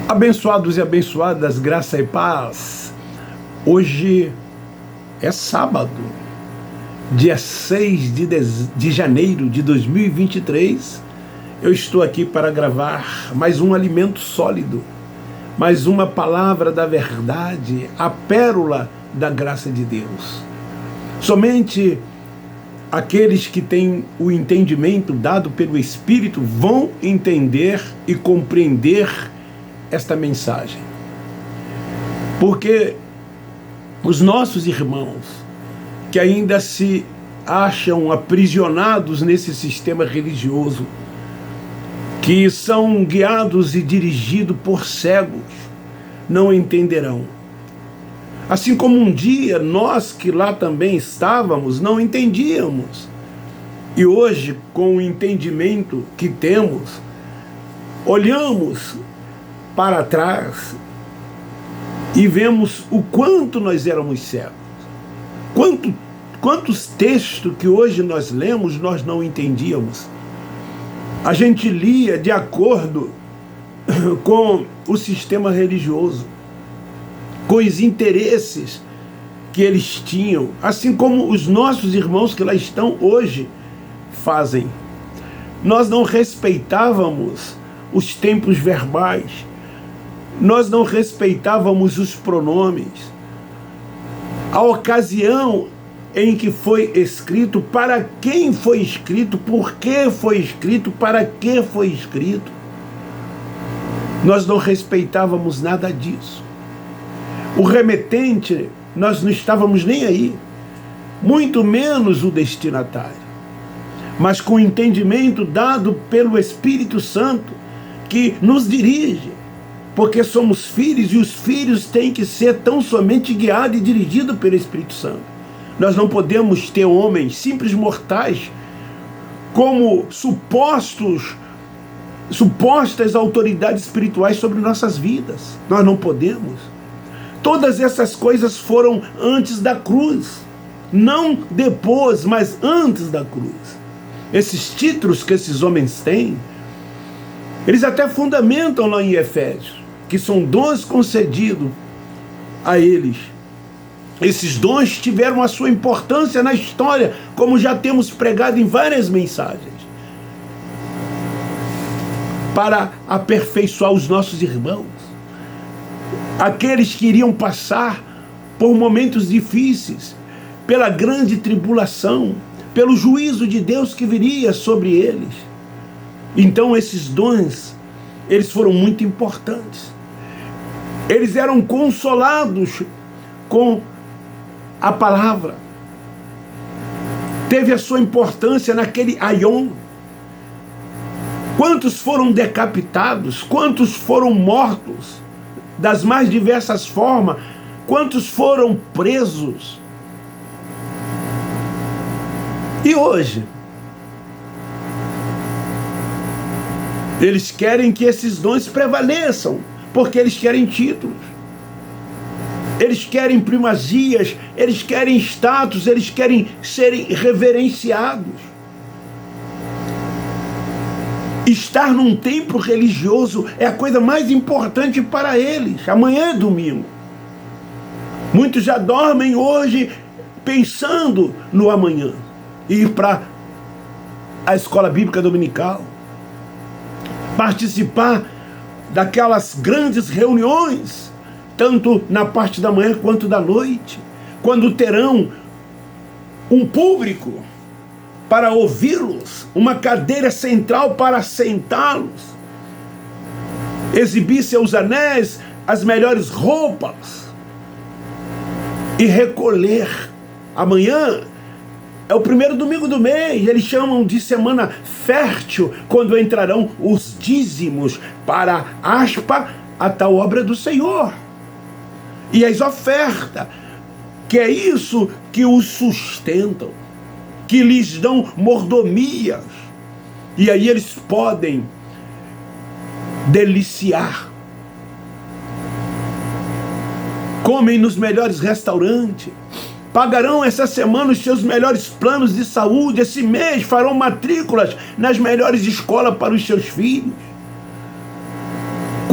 Abençoados e abençoadas, graça e paz. Hoje é sábado, dia 6 de janeiro de 2023. Eu estou aqui para gravar mais um alimento sólido, mais uma palavra da verdade, a pérola da graça de Deus. Somente aqueles que têm o entendimento dado pelo Espírito vão entender e compreender esta mensagem. Porque os nossos irmãos que ainda se acham aprisionados nesse sistema religioso, que são guiados e dirigidos por cegos, não entenderão. Assim como um dia nós que lá também estávamos, não entendíamos. E hoje, com o entendimento que temos, olhamos para trás e vemos o quanto nós éramos cegos. Quantos textos que hoje nós lemos, nós não entendíamos. A gente lia de acordo com o sistema religioso, com os interesses que eles tinham, assim como os nossos irmãos que lá estão hoje fazem. Nós não respeitávamos os tempos verbais, nós não respeitávamos os pronomes, a ocasião em que foi escrito, para quem foi escrito, por que foi escrito, para que foi escrito. Nós não respeitávamos nada disso. O remetente, nós não estávamos nem aí, muito menos o destinatário. Mas com o entendimento dado pelo Espírito Santo, que nos dirige, porque somos filhos e os filhos têm que ser tão somente guiados e dirigidos pelo Espírito Santo. Nós não podemos ter homens simples mortais como supostas autoridades espirituais sobre nossas vidas. Nós não podemos. Todas essas coisas foram antes da cruz, não depois, mas antes da cruz. Esses títulos que esses homens têm, eles até fundamentam lá em Efésios, que são dons concedidos a eles. Esses dons tiveram a sua importância na história, como já temos pregado em várias mensagens, para aperfeiçoar os nossos irmãos, aqueles que iriam passar por momentos difíceis, pela grande tribulação, pelo juízo de Deus que viria sobre eles. Então esses dons, eles foram muito importantes. Eles eram consolados com a palavra. Teve a sua importância naquele aion. Quantos foram decapitados? Quantos foram mortos das mais diversas formas? Quantos foram presos? E hoje, eles querem que esses dons prevaleçam, porque eles querem títulos, eles querem primazias, eles querem status, eles querem serem reverenciados. Estar num templo religioso é a coisa mais importante para eles. Amanhã é domingo. Muitos já dormem hoje pensando no amanhã. Ir para a escola bíblica dominical, participar daquelas grandes reuniões, tanto na parte da manhã quanto da noite, quando terão um público para ouvi-los, uma cadeira central para sentá-los, exibir seus anéis, as melhores roupas e recolher. Amanhã é o primeiro domingo do mês, eles chamam de semana fértil, quando entrarão os dízimos para, a tal obra do Senhor. E as ofertas, que é isso que os sustentam, que lhes dão mordomias. E aí eles podem deliciar. Comem nos melhores restaurantes, pagarão essa semana os seus melhores planos de saúde, esse mês farão matrículas nas melhores escolas para os seus filhos.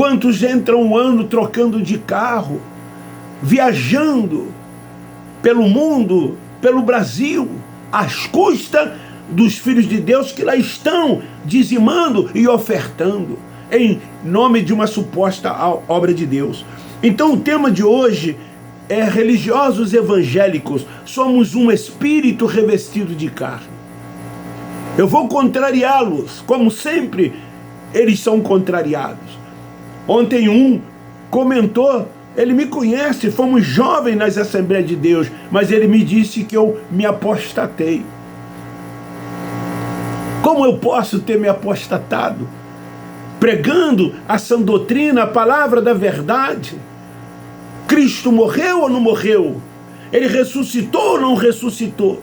Quantos entram um ano trocando de carro, viajando pelo mundo, pelo Brasil, às custas dos filhos de Deus que lá estão dizimando e ofertando em nome de uma suposta obra de Deus. Então o tema de hoje é religiosos evangélicos, somos um espírito revestido de carne. Eu vou contrariá-los, como sempre eles são contrariados. Ontem um comentou, ele me conhece, fomos jovens nas Assembleias de Deus, mas ele me disse que eu me apostatei. Como eu posso ter me apostatado? Pregando a sã doutrina, a palavra da verdade. Cristo morreu ou não morreu? Ele ressuscitou ou não ressuscitou?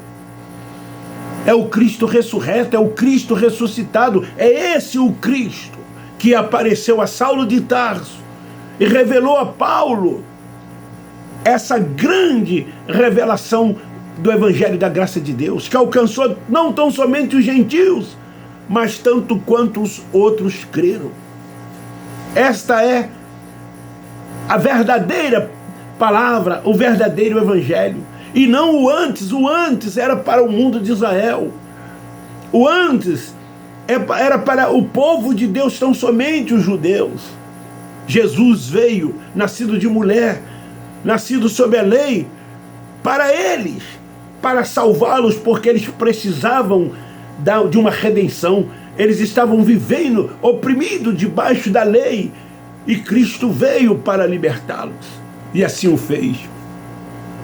É o Cristo ressurreto, é o Cristo ressuscitado. É esse o Cristo que apareceu a Saulo de Tarso e revelou a Paulo essa grande revelação do Evangelho da graça de Deus, que alcançou não tão somente os gentios, mas tanto quanto os outros creram. Esta é a verdadeira palavra, o verdadeiro Evangelho, e não o antes. O antes era para o mundo de Israel. O antes era para o povo de Deus, tão somente os judeus. Jesus veio, nascido de mulher, nascido sob a lei, para eles, para salvá-los, porque eles precisavam de uma redenção. Eles estavam vivendo oprimidos debaixo da lei, e Cristo veio para libertá-los, e assim o fez.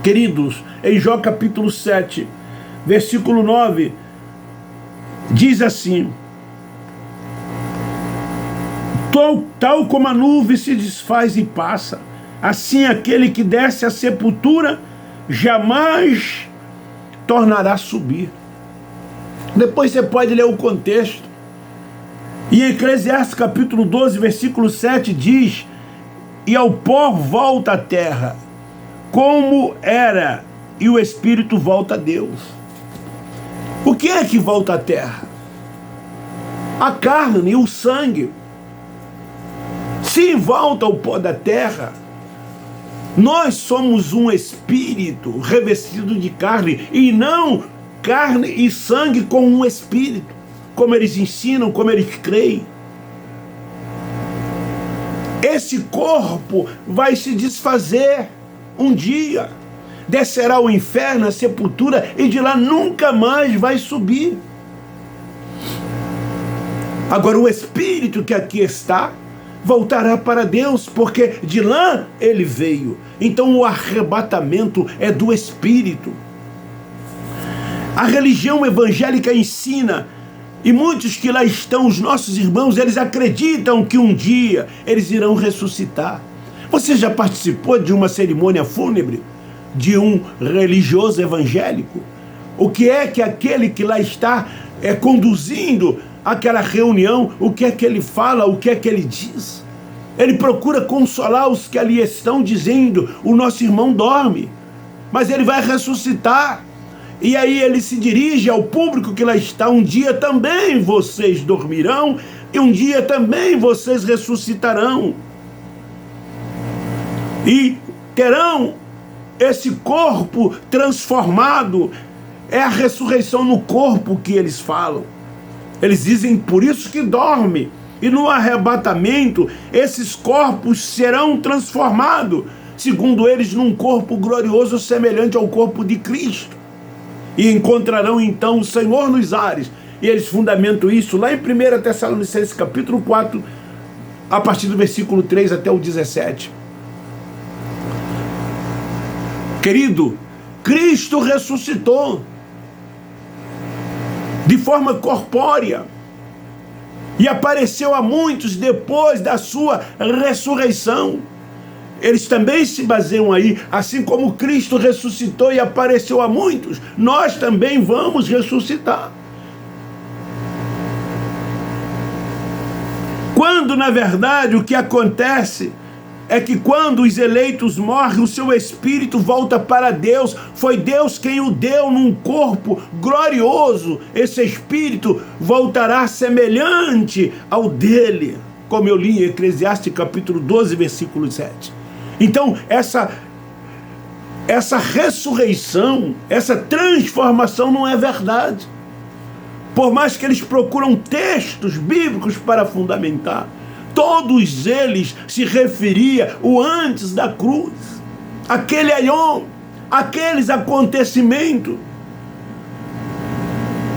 Queridos, em Jó capítulo 7, versículo 9, diz assim: tal como a nuvem se desfaz e passa, assim aquele que desce à sepultura jamais tornará a subir. Depois você pode ler o contexto. E em Eclesiastes capítulo 12, versículo 7 diz: e ao pó volta a terra, como era, e o espírito volta a Deus. O que é que volta à terra? A carne e o sangue. Se volta ao pó da terra, nós somos um espírito revestido de carne, e não carne e sangue com um espírito, como eles ensinam, como eles creem. Esse corpo vai se desfazer um dia, descerá ao inferno, à sepultura, e de lá nunca mais vai subir. Agora o espírito que aqui está voltará para Deus, porque de lá ele veio. Então o arrebatamento é do espírito. A religião evangélica ensina, e muitos que lá estão, os nossos irmãos, eles acreditam que um dia eles irão ressuscitar. Você já participou de uma cerimônia fúnebre de um religioso evangélico? O que é que aquele que lá está conduzindo aquela reunião, o que é que ele fala, o que é que ele diz? Ele procura consolar os que ali estão, dizendo: o nosso irmão dorme, mas ele vai ressuscitar. E aí ele se dirige ao público que lá está: um dia também vocês dormirão, e um dia também vocês ressuscitarão. E terão esse corpo transformado. É a ressurreição no corpo que eles falam. Eles dizem por isso que dorme. E no arrebatamento, esses corpos serão transformados, segundo eles, num corpo glorioso semelhante ao corpo de Cristo. E encontrarão então o Senhor nos ares. E eles fundamentam isso lá em 1 Tessalonicenses capítulo 4, a partir do versículo 3 até o 17. Querido, Cristo ressuscitou de forma corpórea e apareceu a muitos depois da sua ressurreição. Eles também se baseiam aí, assim como Cristo ressuscitou e apareceu a muitos, nós também vamos ressuscitar. Quando, na verdade, o que acontece é que quando os eleitos morrem, o seu espírito volta para Deus. Foi Deus quem o deu num corpo glorioso. Esse espírito voltará semelhante ao dele. como eu li em Eclesiastes capítulo 12, versículo 7. Então, essa ressurreição, essa transformação não é verdade. Por mais que eles procuram textos bíblicos para fundamentar, todos eles se referiam ao antes da cruz, aquele aion, aqueles acontecimentos.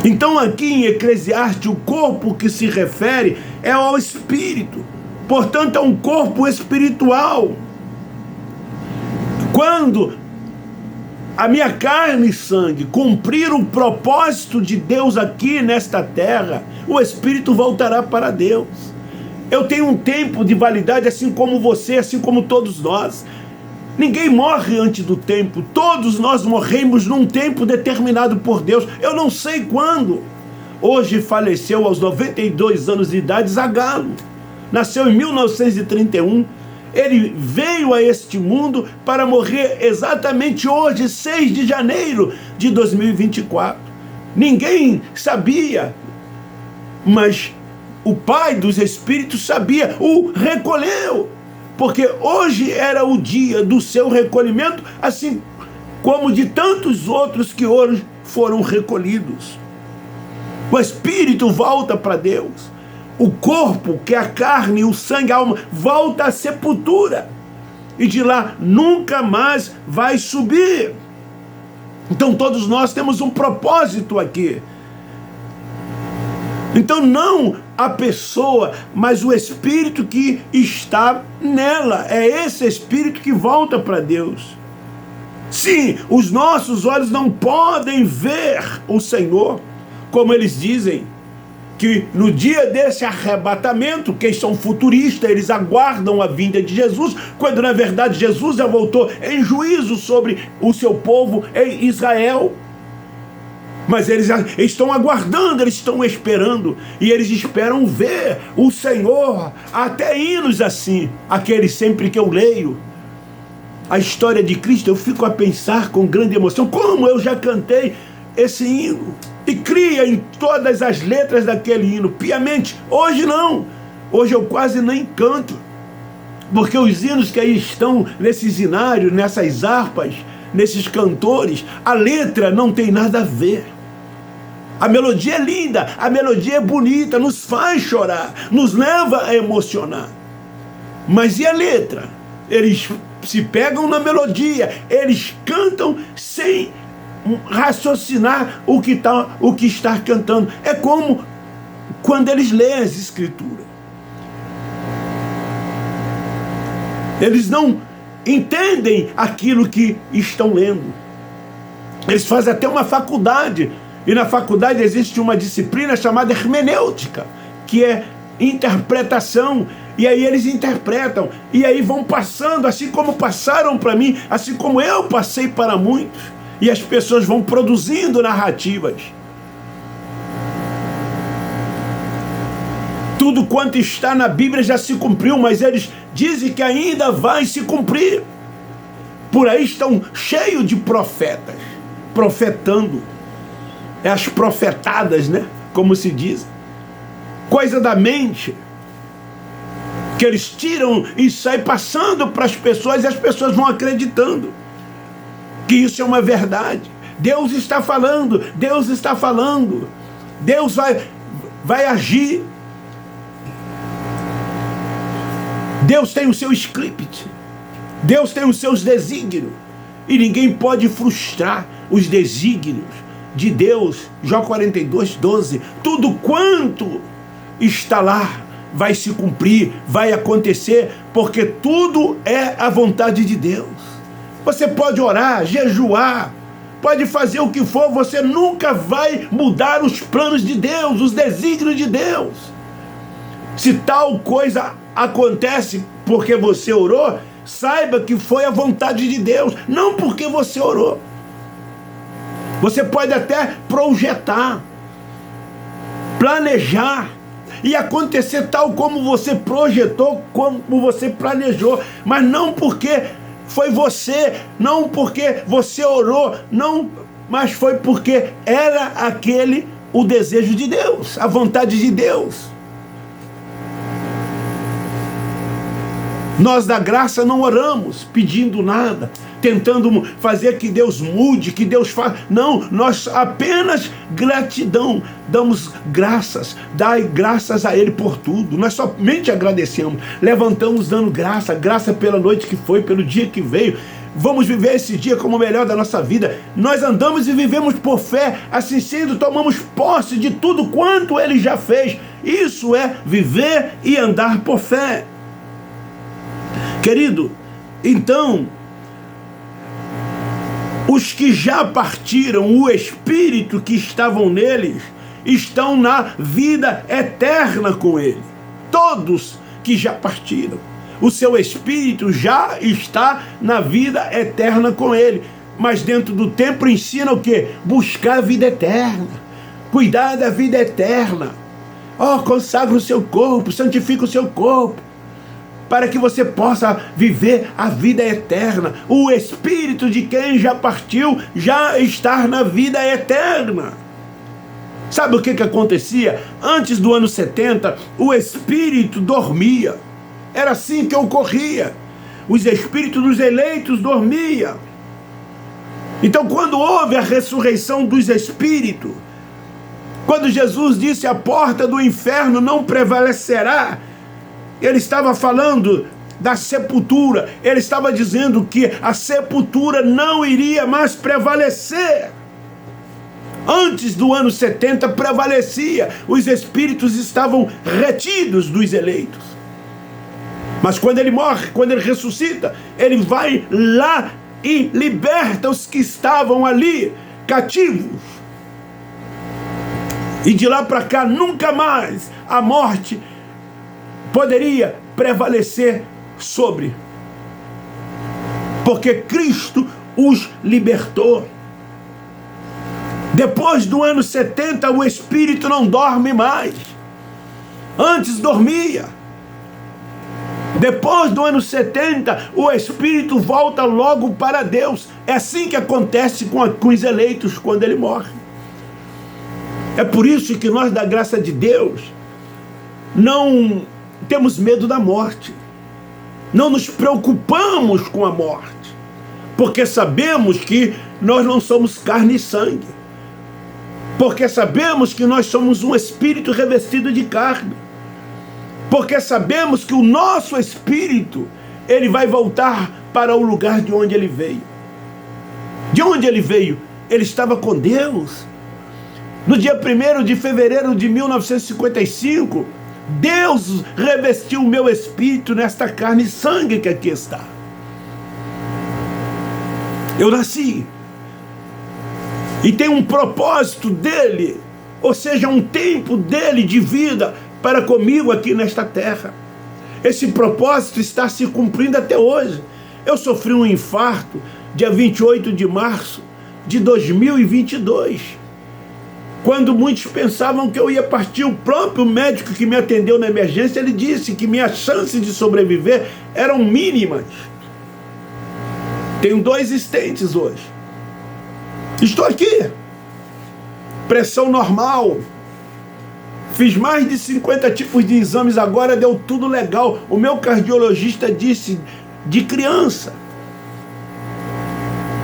Então aqui em Eclesiastes, o corpo que se refere é ao espírito, portanto é um corpo espiritual. Quando a minha carne e sangue cumprir o propósito de Deus aqui nesta terra, o espírito voltará para Deus. Eu tenho um tempo de validade, assim como você, assim como todos nós. Ninguém morre antes do tempo. Todos nós morremos num tempo determinado por Deus. Eu não sei quando. Hoje faleceu aos 92 anos de idade Zagallo. Nasceu em 1931. Ele veio a este mundo para morrer exatamente hoje, 6 de janeiro de 2024. Ninguém sabia, mas o Pai dos Espíritos sabia, o recolheu, porque hoje era o dia do seu recolhimento, assim como de tantos outros que hoje foram recolhidos. O Espírito volta para Deus. O corpo, que é a carne, o sangue, a alma, volta à sepultura. E de lá nunca mais vai subir. Então todos nós temos um propósito aqui. Então não a pessoa, mas o espírito que está nela. É esse espírito que volta para Deus. Sim, os nossos olhos não podem ver o Senhor, como eles dizem, que no dia desse arrebatamento, que são futuristas, eles aguardam a vinda de Jesus, quando na verdade Jesus já voltou em juízo sobre o seu povo em Israel. Mas eles estão aguardando, eles estão esperando, e eles esperam ver o Senhor, até hinos assim, aqueles sempre que eu leio a história de Cristo, eu fico a pensar com grande emoção, como eu já cantei esse hino, e cria em todas as letras daquele hino, piamente. Hoje não, hoje eu quase nem canto, porque os hinos que aí estão nesses hinários, nessas harpas, nesses cantores, a letra não tem nada a ver. A melodia é linda, a melodia é bonita, nos faz chorar, nos leva a emocionar. Mas e a letra? Eles se pegam na melodia, eles cantam sem raciocinar o que está cantando. É como quando eles leem as escrituras. Eles não entendem aquilo que estão lendo. Eles fazem até uma faculdade, e na faculdade existe uma disciplina chamada hermenêutica, que é interpretação, e aí eles interpretam, e aí vão passando, assim como passaram para mim, assim como eu passei para muitos, e as pessoas vão produzindo narrativas. Tudo quanto está na Bíblia já se cumpriu, mas eles dizem que ainda vai se cumprir. Por aí estão cheios de profetas, profetando. É as profetadas, né? Como se diz. Coisa da mente, que eles tiram e saem passando para as pessoas, e as pessoas vão acreditando que isso é uma verdade. Deus está falando, Deus está falando, Deus vai agir. Deus tem o seu script, Deus tem os seus desígnios, e ninguém pode frustrar os desígnios de Deus. Jó 42:12, tudo quanto está lá vai se cumprir, vai acontecer, porque tudo é a vontade de Deus. Você pode orar, jejuar, pode fazer o que for, você nunca vai mudar os planos de Deus, os desígnios de Deus. Se tal coisa acontece porque você orou, saiba que foi a vontade de Deus, não porque você orou. Você pode até projetar, planejar, e acontecer tal como você projetou, como você planejou, mas não porque foi você, não porque você orou, não, mas foi porque era aquele o desejo de Deus, a vontade de Deus. Nós da graça não oramos pedindo nada, tentando fazer que Deus mude, que Deus faça. Não, nós apenas gratidão, damos graças, dai graças a Ele por tudo. Nós somente agradecemos, levantamos dando graça pela noite que foi, pelo dia que veio. Vamos viver esse dia como o melhor da nossa vida. Nós andamos e vivemos por fé, assim sendo, tomamos posse de tudo quanto Ele já fez. Isso é viver e andar por fé. Querido, então, os que já partiram, o Espírito que estavam neles, estão na vida eterna com Ele. Todos que já partiram, o seu Espírito já está na vida eterna com Ele. Mas dentro do tempo ensina o quê? Buscar a vida eterna, cuidar da vida eterna. Consagra o seu corpo, santifica o seu corpo, para que você possa viver a vida eterna. O Espírito de quem já partiu já está na vida eterna. Sabe o que acontecia? Antes do ano 70, o Espírito dormia. Era assim que ocorria. Os Espíritos dos eleitos dormiam. Então, quando houve a ressurreição dos Espíritos, quando Jesus disse: a porta do inferno não prevalecerá, Ele estava falando da sepultura. Ele estava dizendo que a sepultura não iria mais prevalecer. Antes do ano 70 prevalecia. Os espíritos estavam retidos dos eleitos. Mas quando ele morre, quando ele ressuscita, ele vai lá e liberta os que estavam ali cativos. E de lá para cá nunca mais a morte poderia prevalecer sobre, porque Cristo os libertou. Depois do ano 70, o Espírito não dorme mais. Antes dormia. Depois do ano 70, o Espírito volta logo para Deus. É assim que acontece com os eleitos quando ele morre. É por isso que nós, da graça de Deus, não temos medo da morte. Não nos preocupamos com a morte, porque sabemos que nós não somos carne e sangue. Porque sabemos que nós somos um espírito revestido de carne. Porque sabemos que o nosso espírito, ele vai voltar para o lugar de onde ele veio. De onde ele veio? Ele estava com Deus. No dia 1º de fevereiro de 1955, Deus revestiu o meu espírito nesta carne e sangue que aqui está. Eu nasci. E tem um propósito dele, ou seja, um tempo dele de vida para comigo aqui nesta terra. Esse propósito está se cumprindo até hoje. Eu sofri um infarto dia 28 de março de 2022. Quando muitos pensavam que eu ia partir, o próprio médico que me atendeu na emergência, ele disse que minhas chances de sobreviver eram mínimas. Tenho 2 stents hoje. Estou aqui. Pressão normal. Fiz mais de 50 tipos de exames agora, deu tudo legal. O meu cardiologista disse, de criança.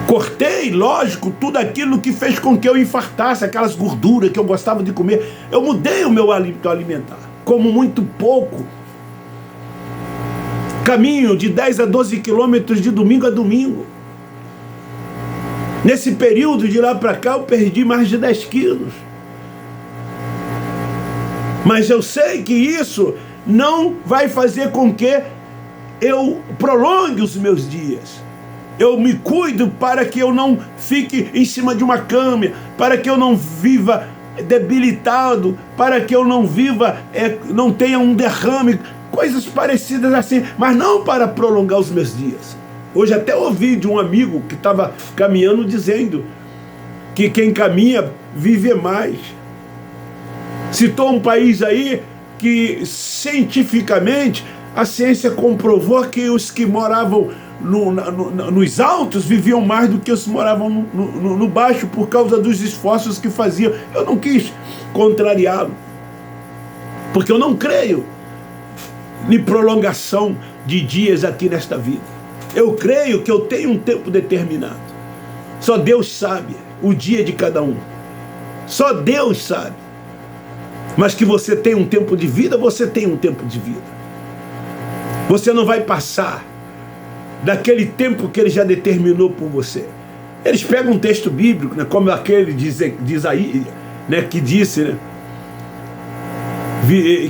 Cortei, lógico, tudo aquilo que fez com que eu infartasse, aquelas gorduras que eu gostava de comer. Eu mudei o meu hábito alimentar. Como muito pouco. Caminho de 10 a 12 quilômetros de domingo a domingo. Nesse período de lá para cá eu perdi mais de 10 quilos. Mas eu sei que isso não vai fazer com que eu prolongue os meus dias. Eu me cuido para que eu não fique em cima de uma cama, para que eu não viva debilitado, para que eu não viva, não tenha um derrame, coisas parecidas assim, mas não para prolongar os meus dias. Hoje até ouvi de um amigo que estava caminhando dizendo que quem caminha vive mais. Citou um país aí que cientificamente a ciência comprovou que os que moravam nos altos viviam mais do que os que moravam no baixo por causa dos esforços que faziam. Eu não quis contrariá-lo, porque eu não creio nem prolongação de dias aqui nesta vida. Eu creio que eu tenho um tempo determinado. Só Deus sabe o dia de cada um. Só Deus sabe. Mas que você tem um tempo de vida, você tem um tempo de vida. Você não vai passar daquele tempo que Ele já determinou por você. Eles pegam um texto bíblico, né, como aquele de Isaías, né, que disse, né,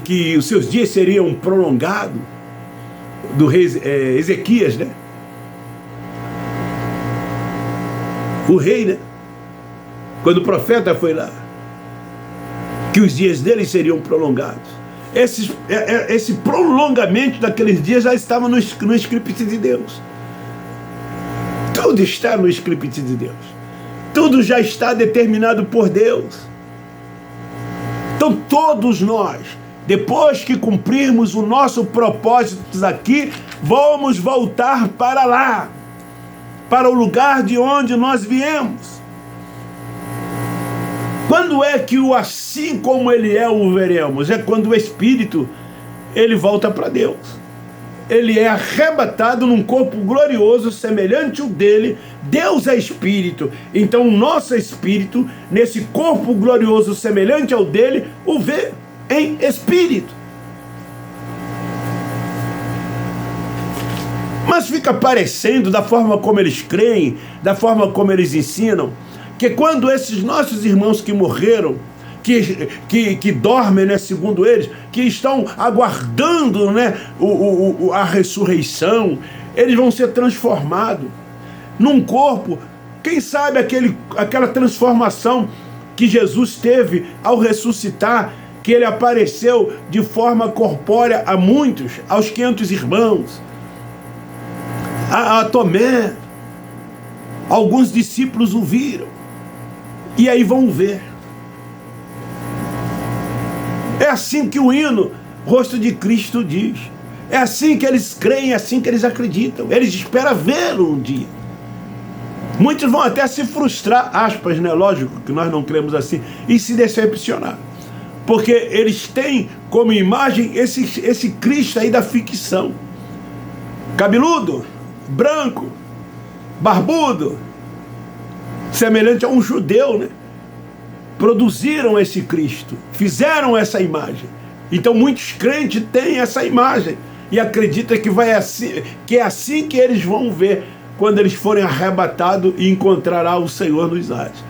que os seus dias seriam prolongados, do rei Ezequias, né? O rei, né? Quando o profeta foi lá, que os dias dele seriam prolongados. Esse prolongamento daqueles dias já estava no script de Deus. Tudo está no script de Deus. Tudo já está determinado por Deus. Então todos nós, depois que cumprirmos o nosso propósito aqui, vamos voltar para lá, para o lugar de onde nós viemos. Quando é que o assim como ele é o veremos? É quando o Espírito, ele volta para Deus. Ele é arrebatado num corpo glorioso, semelhante ao dele. Deus é Espírito. Então o nosso Espírito, nesse corpo glorioso, semelhante ao dele, o vê em Espírito. Mas fica parecendo, da forma como eles creem, da forma como eles ensinam, que quando esses nossos irmãos que morreram, que dormem, né, segundo eles, que estão aguardando, né, a ressurreição, eles vão ser transformados num corpo, quem sabe aquela transformação que Jesus teve ao ressuscitar, que ele apareceu de forma corpórea a muitos, aos 500 irmãos, a Tomé, alguns discípulos o viram, e aí vão ver. É assim que o hino Rosto de Cristo diz. É assim que eles creem, é assim que eles acreditam. Eles esperam vê-lo um dia. Muitos vão até se frustrar, aspas, né? Lógico que nós não cremos assim, e se decepcionar. Porque eles têm como imagem esse Cristo aí da ficção. Cabeludo, branco, barbudo, semelhante a um judeu, né? Produziram esse Cristo, fizeram essa imagem. Então muitos crentes têm essa imagem e acreditam que é assim que eles vão ver quando eles forem arrebatados e encontrará o Senhor nos ares.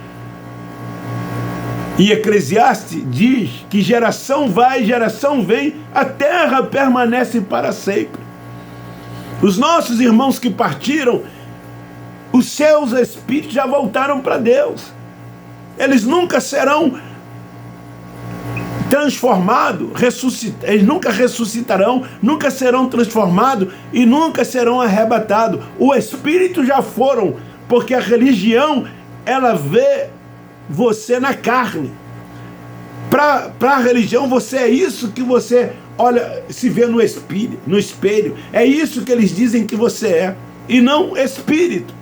E Eclesiastes diz que geração vai, geração vem, a terra permanece para sempre. Os nossos irmãos que partiram, os seus espíritos já voltaram para Deus. Eles nunca serão transformados, eles nunca ressuscitarão, nunca serão transformados e nunca serão arrebatados. O espírito já foram, porque a religião, ela vê você na carne. Para a religião, você é isso que você olha, se vê no espelho. É isso que eles dizem que você é, e não espírito.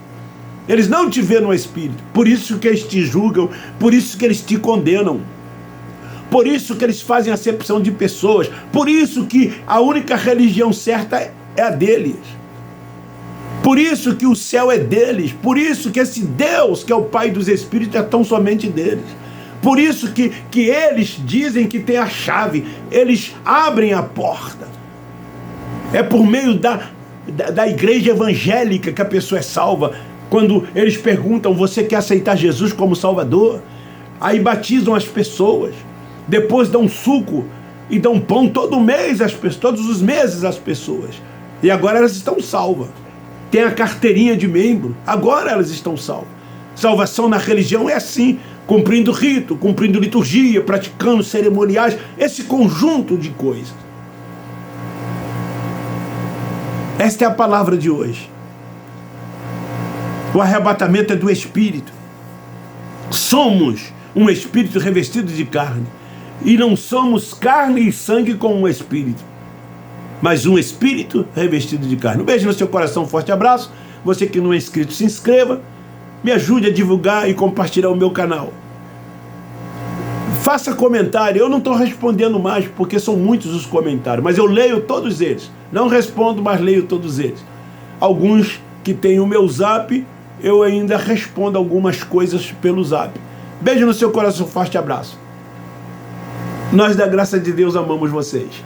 Eles não te vêem no espírito. Por isso que eles te julgam, por isso que eles te condenam. Por isso que eles fazem acepção de pessoas. Por isso que a única religião certa é a deles. Por isso que o céu é deles. Por isso que esse Deus, que é o Pai dos Espíritos, é tão somente deles. Por isso que eles dizem que tem a chave. Eles abrem a porta. É por meio da igreja evangélica que a pessoa é salva. Quando eles perguntam, você quer aceitar Jesus como Salvador? Aí batizam as pessoas. Depois dão suco e dão pão todo mês às pessoas, todos os meses às pessoas. E agora elas estão salvas. Tem a carteirinha de membro. Agora elas estão salvas. Salvação na religião é assim, cumprindo rito, cumprindo liturgia, praticando cerimoniais, esse conjunto de coisas. Esta é a palavra de hoje. O arrebatamento é do Espírito. Somos um Espírito revestido de carne. E não somos carne e sangue com um Espírito, mas um Espírito revestido de carne. Um beijo no seu coração, um forte abraço. Você que não é inscrito, se inscreva. Me ajude a divulgar e compartilhar o meu canal. Faça comentário. Eu não estou respondendo mais porque são muitos os comentários, mas eu leio todos eles. Não respondo, mas leio todos eles. Alguns que têm o meu zap, eu ainda respondo algumas coisas pelo zap. Beijo no seu coração, forte abraço. Nós da graça de Deus amamos vocês.